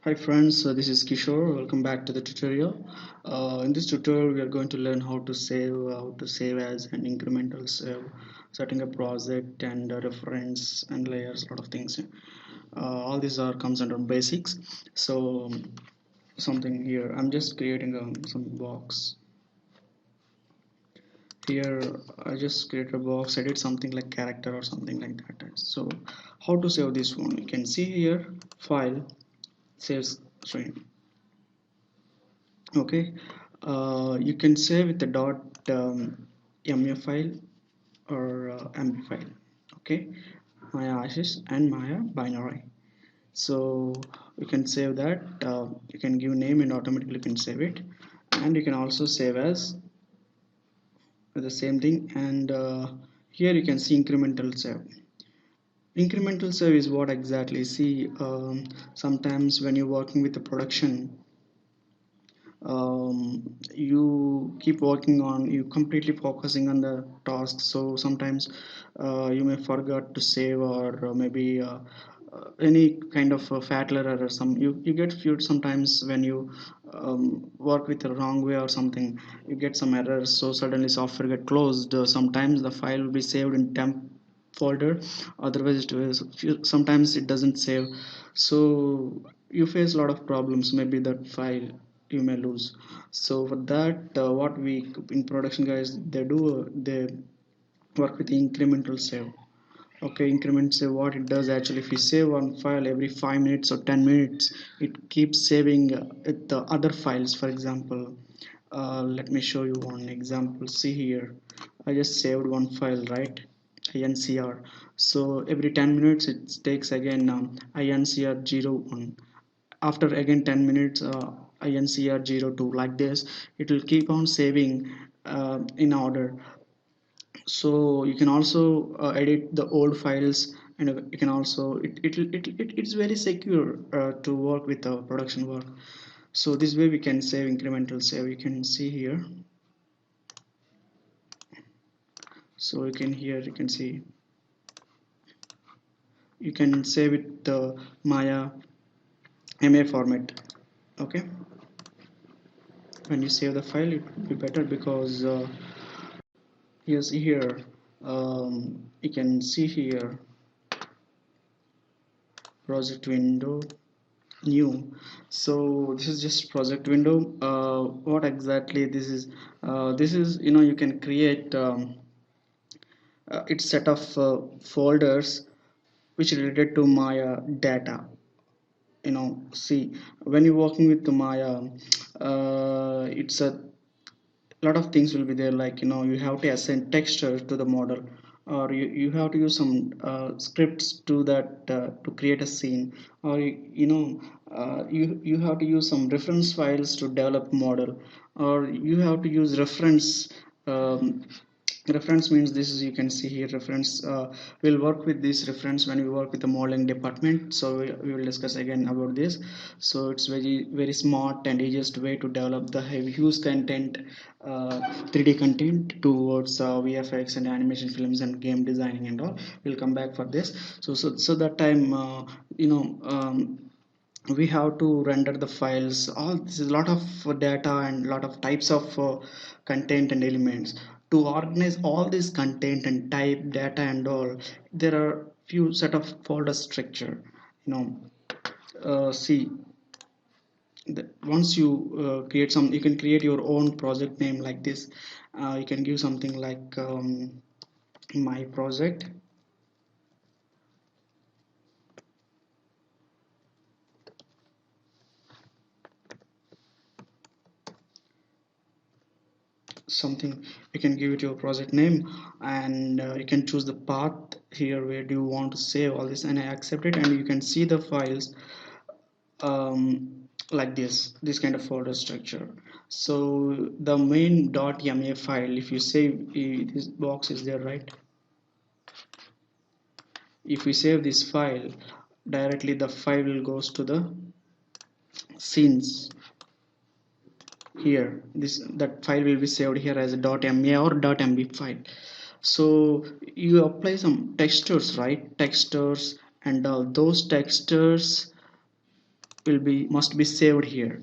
Hi friends, this is Kishore. Welcome back to the tutorial. In this tutorial, we are going to learn how to save as an incremental save, setting a project and a reference and layers, a lot of things. All these are comes under basics. So something here, I'm just creating some box. Here, I just created a box. I did something like character or something like that. So how to save this one? You can see here, file, saves string. Okay, you can save with the dot MA file or MB file. Okay, Maya ashes and Maya binary. So you can save that. You can give name and automatically you can save it, and you can also save as the same thing. And here you can see incremental save. Incremental save is what exactly? See, sometimes when you're working with the production, you keep working on you completely focusing on the task, so sometimes you may forget to save, or maybe any kind of fat error or some you get few sometimes when you work with the wrong way or something, you get some errors, so suddenly software get closed. Sometimes the file will be saved in temp folder, otherwise it was sometimes it doesn't save, so you face a lot of problems, maybe that file you may lose. So for that, what we in production guys they do, they work with incremental save. Okay, increment save, what it does actually, if you save one file every 5 minutes or 10 minutes, it keeps saving the other files. For example, let me show you one example. See here, I just saved one file, right? INCR. So every 10 minutes it takes again INCR 01. After again 10 minutes INCR 02. Like this it will keep on saving in order. So you can also edit the old files, and you can also it's very secure to work with the production work. So this way we can save incremental save. You can see here, so you can here you can see you can save it the Maya MA format. Okay, when you save the file it will be better because yes, here you can see here project window, new. So this is just project window. What exactly this is, this is, you can create it's set of folders which related to Maya data. See, when you're working with the Maya, it's a lot of things will be there, like you have to assign texture to the model, or you have to use some scripts to that to create a scene, or you have to use some reference files to develop model, or you have to use reference. Reference means this is, you can see here, reference will work with this reference when we work with the modeling department, so we will discuss again about this. So it's very smart and easiest way to develop the huge content, 3D content towards VFX and animation films and game designing and all. We'll come back for this. So that time, we have to render the files. All this is a lot of data and a lot of types of content and elements. To organize all this content and type data and all, there are few set of folder structure. See, once you create some, you can create your own project name like this. You can give something like my project. Something, you can give it your project name, and you can choose the path here where do you want to save all this, and I accept it, and you can see the files like this kind of folder structure. So the main .ma file, if you save, this box is there, right? If we save this file directly, the file will goes to the scenes. Here this that file will be saved here as a .ma or .mb file. So you apply some textures, right? Textures, and those textures will be must be saved here,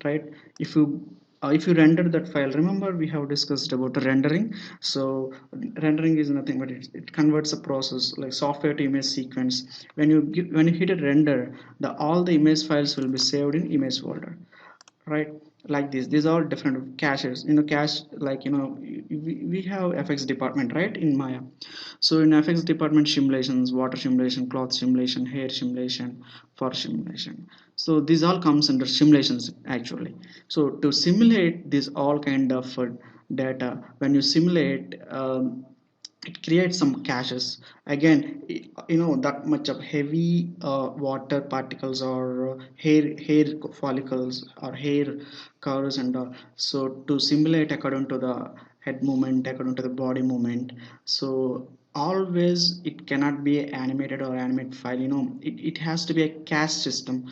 right? If you render that file, remember we have discussed about rendering. So rendering is nothing but it converts a process like software to image sequence. When you hit a render, the all the image files will be saved in image folder, right? Like this, these are different caches, cache, like we have FX department, right, in Maya. So in FX department, simulations, water simulation, cloth simulation, hair simulation, fur simulation, so these all comes under simulations actually. So to simulate this all kind of data, when you simulate, it creates some caches. Again, that much of heavy water particles or hair follicles or hair curves and all. So to simulate according to the head movement, according to the body movement, so always it cannot be animated or animate file. It has to be a cache system.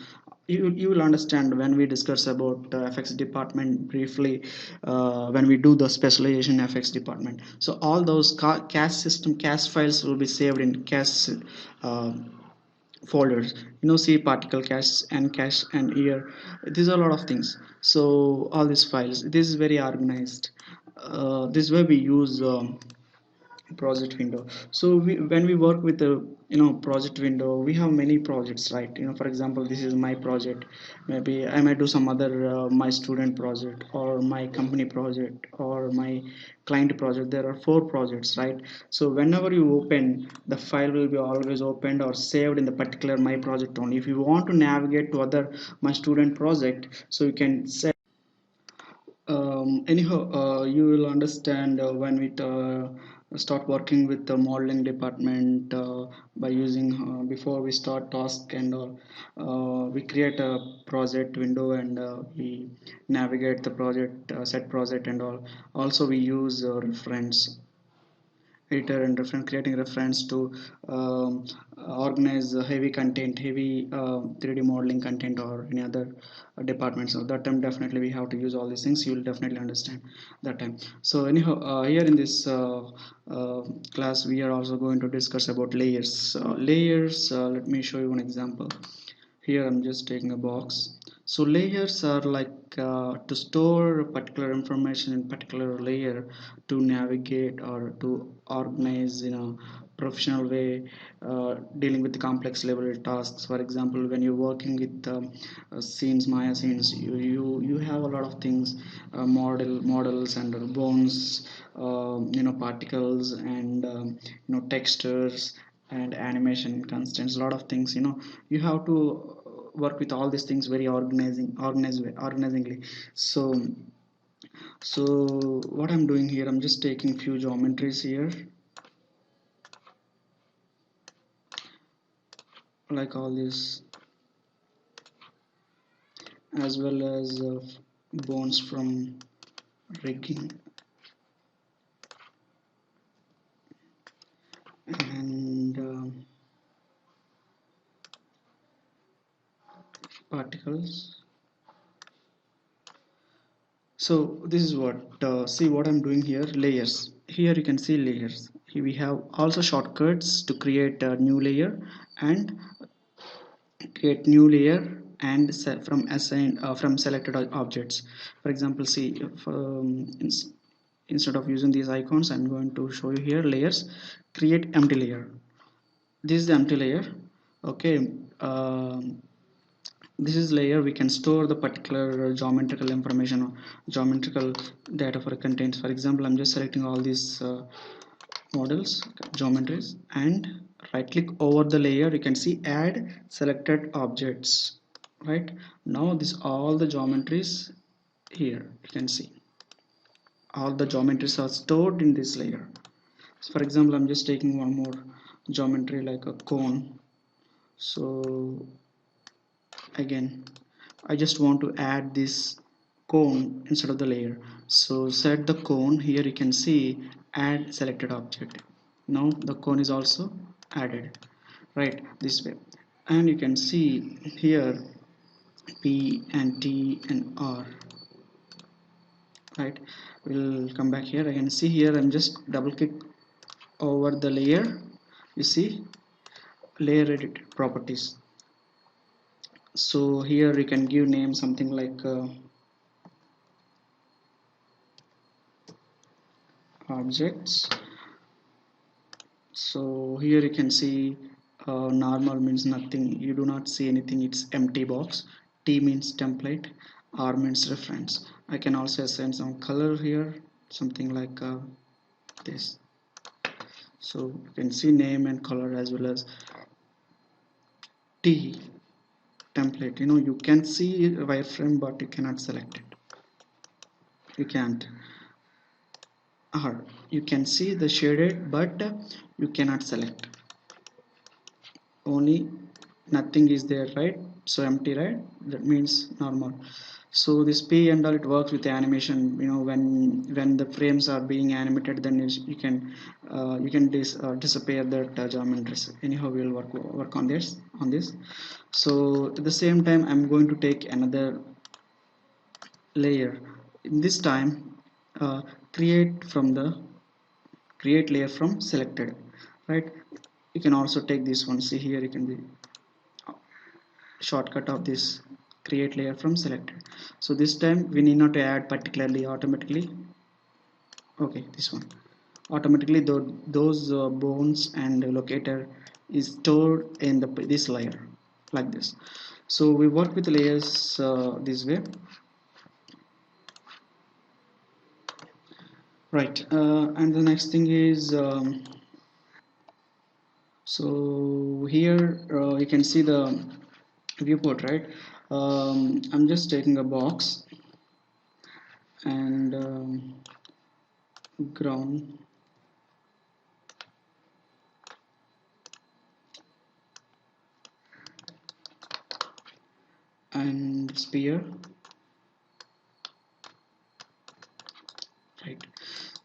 You will understand when we discuss about the FX department briefly, when we do the specialization FX department. So all those cache system cache files will be saved in cache uh, folders. See particle cache and cache and here, these are a lot of things. So all these files, this is very organized. This way we use project window. So when we work with the project window, we have many projects, right? For example, this is my project. Maybe I might do some other my student project or my company project or my client project. There are 4 projects, right? So whenever you open, the file will be always opened or saved in the particular my project only. If you want to navigate to other my student project, so you can say, anyhow, you will understand when we start working with the modeling department, by using before we start task and all, we create a project window and we navigate the project, set project and all. Also we use reference editor and reference, creating reference to um, organize heavy content, heavy 3D modeling content or any other departments. So that time definitely we have to use all these things. You will definitely understand that time. So anyhow, here in this uh, class we are also going to discuss about layers. Layers, let me show you one example. Here I'm just taking a box. So layers are like to store particular information in particular layer, to navigate or to organize in a professional way, dealing with the complex level tasks. For example, when you're working with scenes, Maya scenes, you have a lot of things, models and bones, particles and textures and animation constants, a lot of things. You have to work with all these things very organizingly. So what I'm doing here, I'm just taking few geometries here, like all this, as well as bones from rigging and particles. So this is what, see what I'm doing here, layers. Here you can see layers. Here we have also shortcuts to create a new layer and create new layer and from assigned from selected objects. For example, see if, instead of using these icons, I'm going to show you here layers, create empty layer. This is the empty layer. Okay. This is layer, we can store the particular geometrical information or geometrical data for contains. For example, I'm just selecting all these models, geometries, and right click over the layer. You can see add selected objects. Right now, this all the geometries here. You can see all the geometries are stored in this layer. So for example, I'm just taking one more geometry like a cone. So again, I just want to add this cone instead of the layer. So set the cone. Here you can see add selected object. Now the cone is also added, right, this way. And you can see here P and T and R, right. We'll come back here. I can see here, I'm just double click over the layer. You see layer edit properties. So here you can give name something like objects. So here you can see normal means nothing, you do not see anything, it's empty box. T means template, R means reference. I can also assign some color here, something like this. So you can see name and color as well as T template. You can see a wireframe but you cannot select it, you can't. R, you can see the shaded but you cannot select, only nothing is there, right? So empty, right? That means normal. So this p and all, it works with the animation. When the frames are being animated, then you can disappear that geometries. Anyhow, we'll work on this. So at the same time, I'm going to take another layer. In this time, uh, create from the create layer from selected, right? You can also take this one. See here, you can be shortcut of this create layer from selected. So this time we need not to add particularly, automatically. Okay, this one automatically, those bones and locator is stored in this layer, like this. So we work with layers this way, right? And the next thing is so here you can see the viewport, right? I'm just taking a box and ground and sphere, right?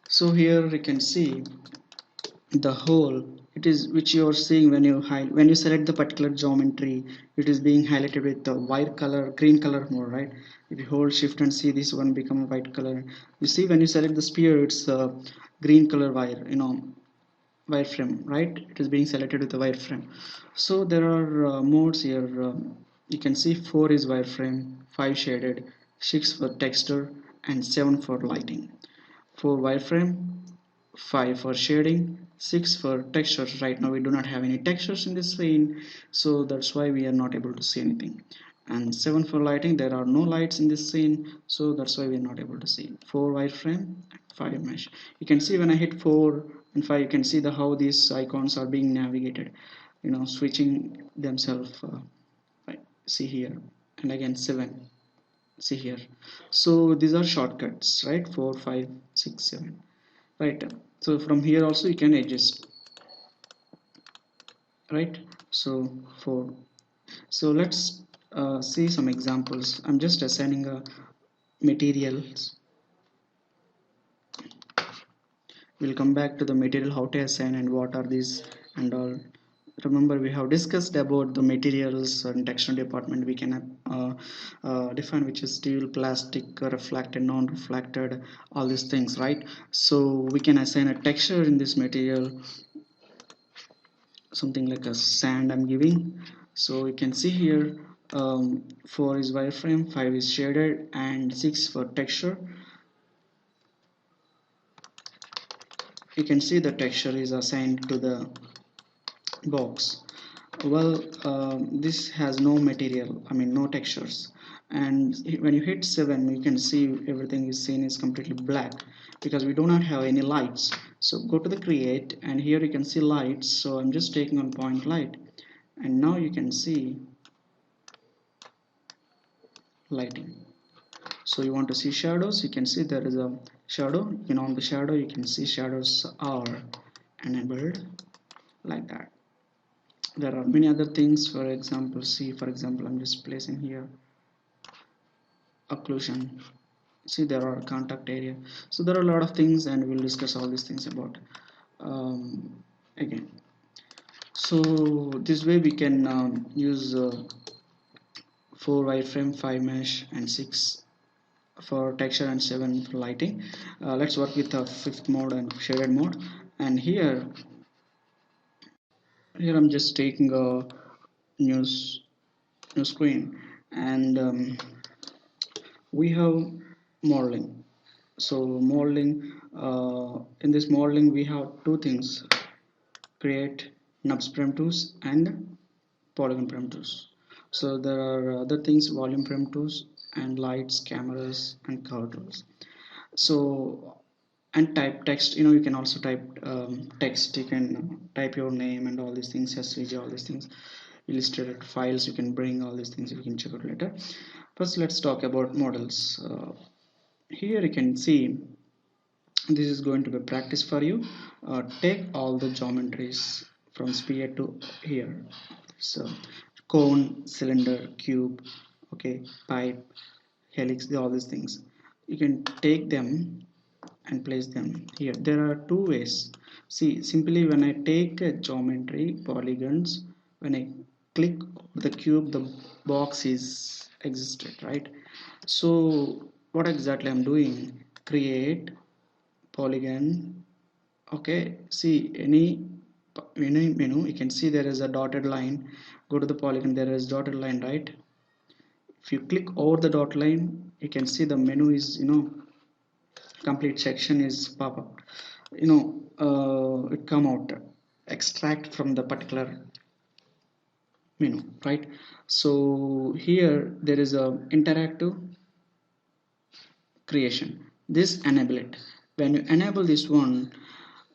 So here we can see the hole, it is which you are seeing when you select the particular geometry, it is being highlighted with the white color, green color more, right? If you hold shift and see, this one become a white color. You see when you select the sphere, it's a green color wireframe, right? It is being selected with the wireframe. So there are modes here. You can see 4 is wireframe, 5 shaded, 6 for texture, and 7 for lighting. For wireframe, 5 for shading, 6 for textures. Right now we do not have any textures in this scene, so that's why we are not able to see anything. And 7 for lighting, there are no lights in this scene, so that's why we are not able to see. 4 wireframe, 5 mesh. You can see when I hit 4 and 5, you can see how these icons are being navigated, switching themselves. Right. See here, and again 7. See here. So these are shortcuts, right? 4, 5, 6, 7. Right. So from here also you can adjust, right? So for let's see some examples. I'm just assigning a materials. We'll come back to the material, how to assign and what are these and all. Remember, we have discussed about the materials and texture department. We can define which is steel, plastic, reflected, non-reflected, all these things, right? So we can assign a texture in this material, something like a sand I'm giving. So you can see here, 4 is wireframe, 5 is shaded, and 6 for texture. You can see the texture is assigned to the box. Well, this has no material, I mean no textures. And when you hit 7, you can see everything is seen is completely black because we do not have any lights. So go to the create, and here you can see lights. So I'm just taking on point light, and now you can see lighting. So you want to see shadows, you can see there is a shadow. On the shadow you can see shadows are enabled, like that. There are many other things. For example, see, for example, I'm just placing here occlusion. See, there are contact area. So there are a lot of things, and we'll discuss all these things about again. So this way we can use 4 wireframe, 5 mesh, and 6 for texture, and 7 for lighting. Let's work with the fifth mode and shaded mode. And here I'm just taking a news screen. And we have modeling. So modeling, in this modeling we have two things: create nubs primitives and polygon primitives. So there are other things: volume primitives and lights, cameras, and color tools. So, and type text, you can also type text. You can type your name and all these things, svg, all these things, illustrated files. You can bring all these things, you can check out later. First, let's talk about models. Here you can see, this is going to be practice for you. Take all the geometries from sphere to here. So cone, cylinder, cube, okay, pipe, helix, all these things, you can take them and place them here. There are two ways. See, simply when I take a geometry polygons, when I click the cube, the box is existed, right? So what exactly I'm doing: create polygon. Okay, see, any menu, you can see there is a dotted line. Go to the polygon, there is dotted line, right? If you click over the dot line, you can see the menu is, complete section is pop up, it come out, extract from the particular menu, right? So here there is a interactive creation. This enable it. When you enable this one,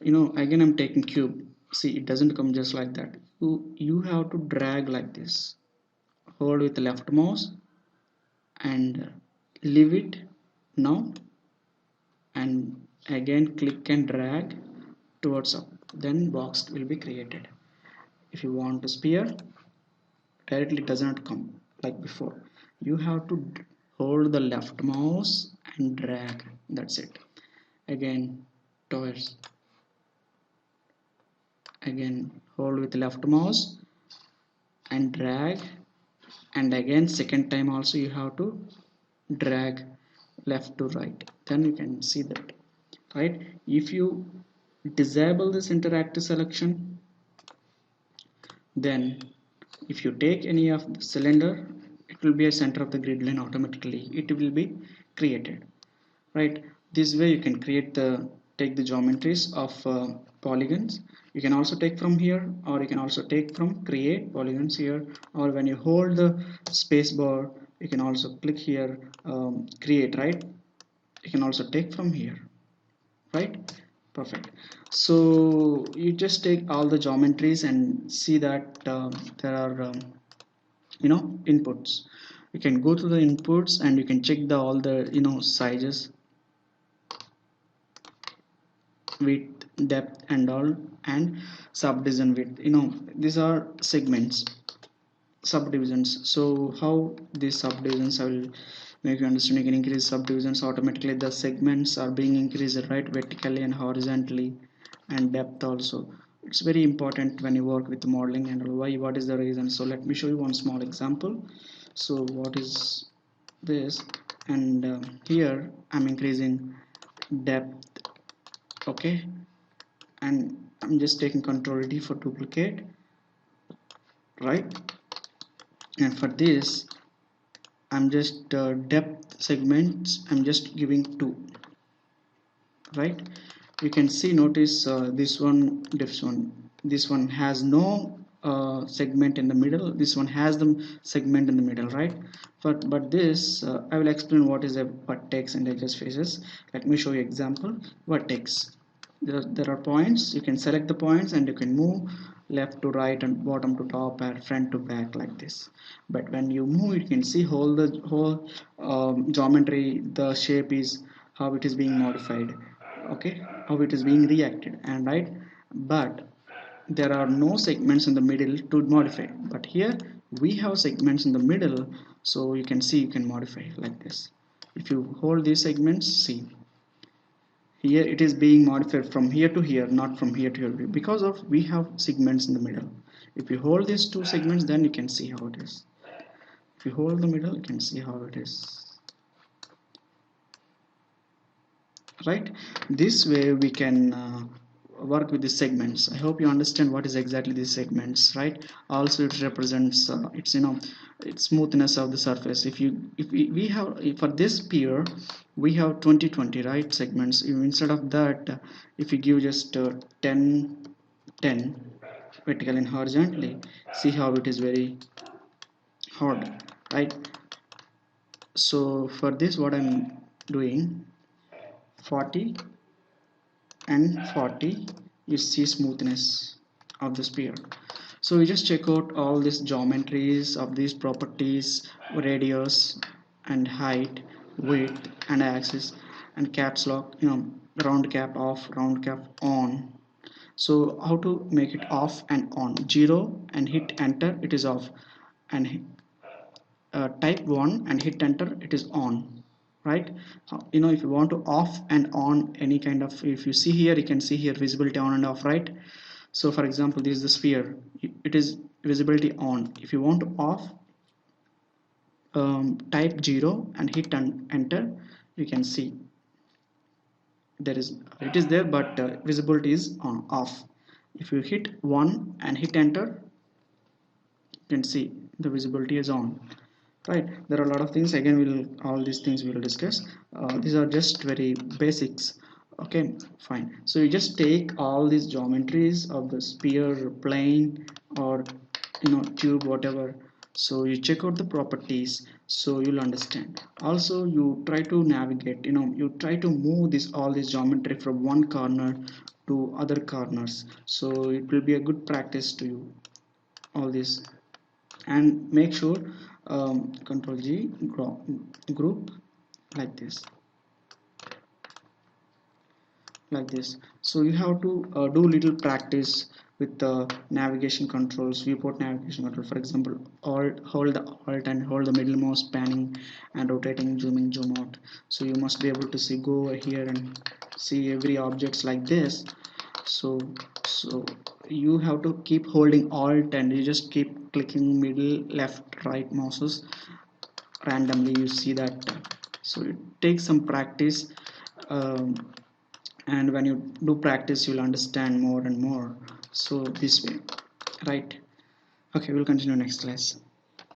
again I'm taking cube. See, it doesn't come just like that. You have to drag like this. Hold with the left mouse and leave it now, and again click and drag towards up, then box will be created. If you want to sphere, directly does not come like before. You have to hold the left mouse and drag, that's it. Again towards, again hold with left mouse and drag, and again second time also you have to drag left to right, then you can see that, right? If you disable this interactive selection, then if you take any of the cylinder, it will be a center of the grid line, automatically it will be created, right? This way you can create the take the geometries of polygons. You can also take from here, or you can also take from create polygons here, or when you hold the space bar, you can also click here, create, right? You can also take from here, right? Perfect. So you just take all the geometries and see that there are inputs. You can go to the inputs and you can check the all the sizes, width, depth and all, and subdivision width. These are segments, subdivisions. So how these subdivisions, I will make you understand. You can increase subdivisions automatically. The segments are being increased, right, vertically and horizontally, and depth also. It's very important when you work with modeling. And why, what is the reason? So let me show you one small example. So what is this? And here I'm increasing depth, okay, and I'm just taking Ctrl D for duplicate, right? And for this I'm just depth segments, I'm just giving 2, right? You can see, notice this one has no segment in the middle, this one has the segment in the middle, right? But this I will explain what is a vertex and edges faces. Let me show you example. Vertex, there are points. You can select the points and you can move left to right and bottom to top and front to back like this. But when you move, you can see whole geometry, the shape is how it is being modified, okay, how it is being reacted, and right. But there are no segments in the middle to modify, but here we have segments in the middle, so you can see you can modify like this. If you hold these segments, see, here it is being modified from here to here, not from here to here, because of we have segments in the middle. If you hold these two segments, then you can see how it is. If you hold the middle, you can see how it is, right? This way we can work with the segments. I hope you understand what is exactly these segments, right? Also it represents it's it's smoothness of the surface. We have, for this sphere we have 20 right segments. Instead of that, if you give just 10 10 vertical and horizontally, see how it is very hard, right? So for this what I'm doing, 40 and 40, you see smoothness of the sphere. So you just check out all these geometries of these properties, radius and height, width and axis, and caps lock, round cap off, round cap on. So how to make it off and on? 0 and hit enter, it is off, and type 1 and hit enter, it is on, right? If you want to off and on any kind of, if you see here, you can see here visibility on and off, right? So for example, this is the sphere, it is visibility on. If you want to off, type 0 and hit enter, you can see there is, it is there, but visibility is on off. If you hit 1 and hit enter, you can see the visibility is on, right? There are a lot of things, again we'll, all these things we will discuss. These are just very basics. Okay, fine. So you just take all these geometries of the sphere, plane, or tube, whatever. So you check out the properties, so you'll understand. Also you try to navigate, you try to move this, all this geometry from one corner to other corners, so it will be a good practice to you, all this. And make sure, control G, group like this, so you have to do little practice with the navigation controls, viewport navigation control. For example, hold the alt and hold the middle mouse, panning and rotating, zooming, zoom out. So you must be able to see, go here and see every objects like this. So you have to keep holding alt and you just keep clicking middle, left, right mouses randomly, you see that. So it takes some practice, um, and when you do practice, you'll understand more and more. So this way, right? Okay, we'll continue next class.